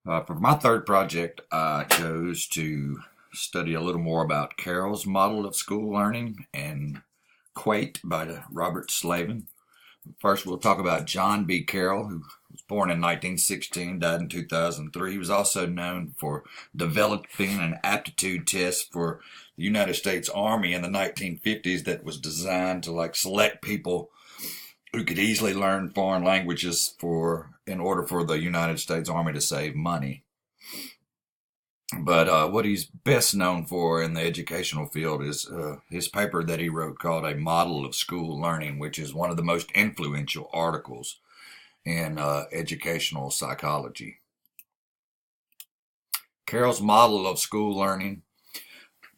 For my third project, I chose to study a little more about Carroll's model of school learning and Quate by Robert Slavin. First, we'll talk about John B. Carroll, who was born in 1916, died in 2003. He was also known for developing an aptitude test for the United States Army in the 1950s that was designed to select people who could easily learn foreign languages in order for the United States Army to save money. But what he's best known for in the educational field is his paper that he wrote called A Model of School Learning, which is one of the most influential articles in educational psychology. Carroll's model of school learning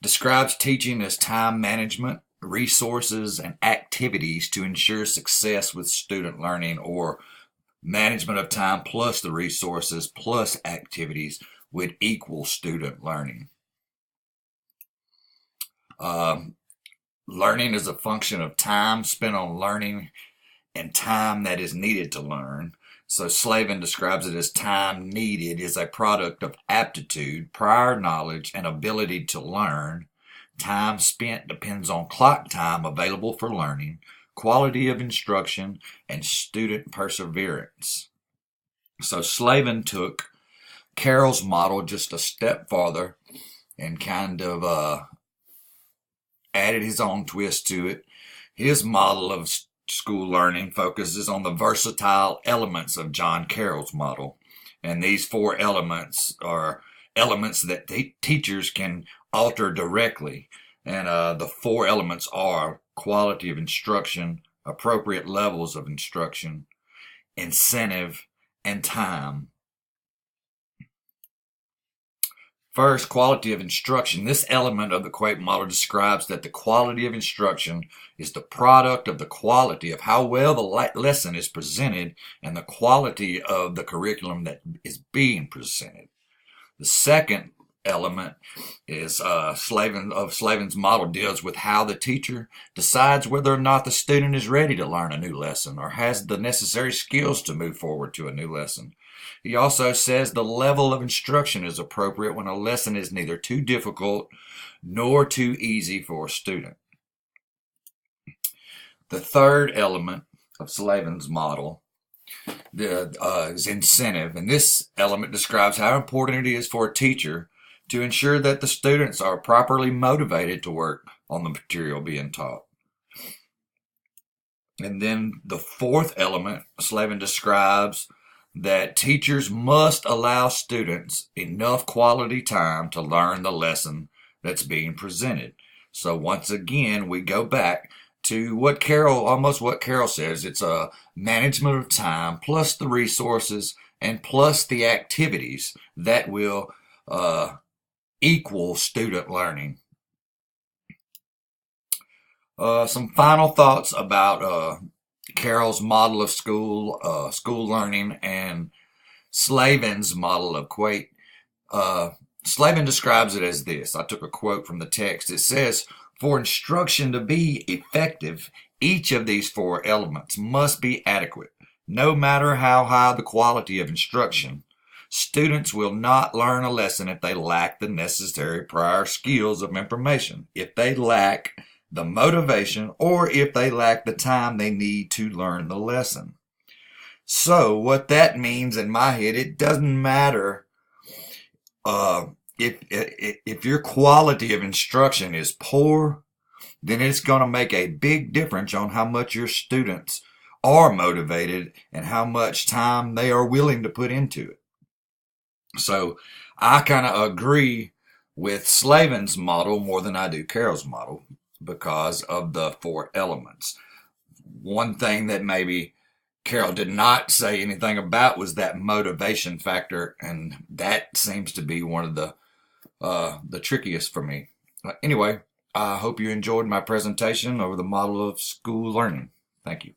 describes teaching as time management, resources, and activities to ensure success with student learning, or management of time plus the resources plus activities would equal student learning. Learning is a function of time spent on learning and time that is needed to learn. So Slavin describes it as time needed is a product of aptitude, prior knowledge, and ability to learn. Time spent depends on clock time available for learning, quality of instruction, and student perseverance. So Slavin took Carroll's model just a step farther and kind of added his own twist to it. His model of school learning focuses on the versatile elements of John Carroll's model. And these four elements are elements that teachers can alter directly. And the four elements are quality of instruction, appropriate levels of instruction, incentive, and time. First, quality of instruction. This element of the Quate model describes that the quality of instruction is the product of the quality of how well the lesson is presented and the quality of the curriculum that is being presented. The second element is Slavin's model deals with how the teacher decides whether or not the student is ready to learn a new lesson or has the necessary skills to move forward to a new lesson. He also says the level of instruction is appropriate when a lesson is neither too difficult nor too easy for a student. The third element of Slavin's model is incentive, and this element describes how important it is for a teacher to ensure that the students are properly motivated to work on the material being taught. And then the fourth element, Slavin describes that teachers must allow students enough quality time to learn the lesson that's being presented. So once again, we go back to almost what Carroll says. It's a management of time plus the resources and plus the activities that will equal student learning. Some final thoughts about Carroll's model of school learning and Slavin's model of Quate. Slavin describes it as this. I took a quote from the text. It says, "For instruction to be effective, each of these four elements must be adequate. No matter how high the quality of instruction, students will not learn a lesson if they lack the necessary prior skills of information, if they lack the motivation, or if they lack the time they need to learn the lesson." So what that means in my head, it doesn't matter if your quality of instruction is poor, then it's going to make a big difference on how much your students are motivated and how much time they are willing to put into it. So I kind of agree with Slavin's model more than I do Carroll's model because of the four elements. One thing that maybe Carroll did not say anything about was that motivation factor, and that seems to be one of the trickiest for me. Anyway, I hope you enjoyed my presentation over the model of school learning. Thank you.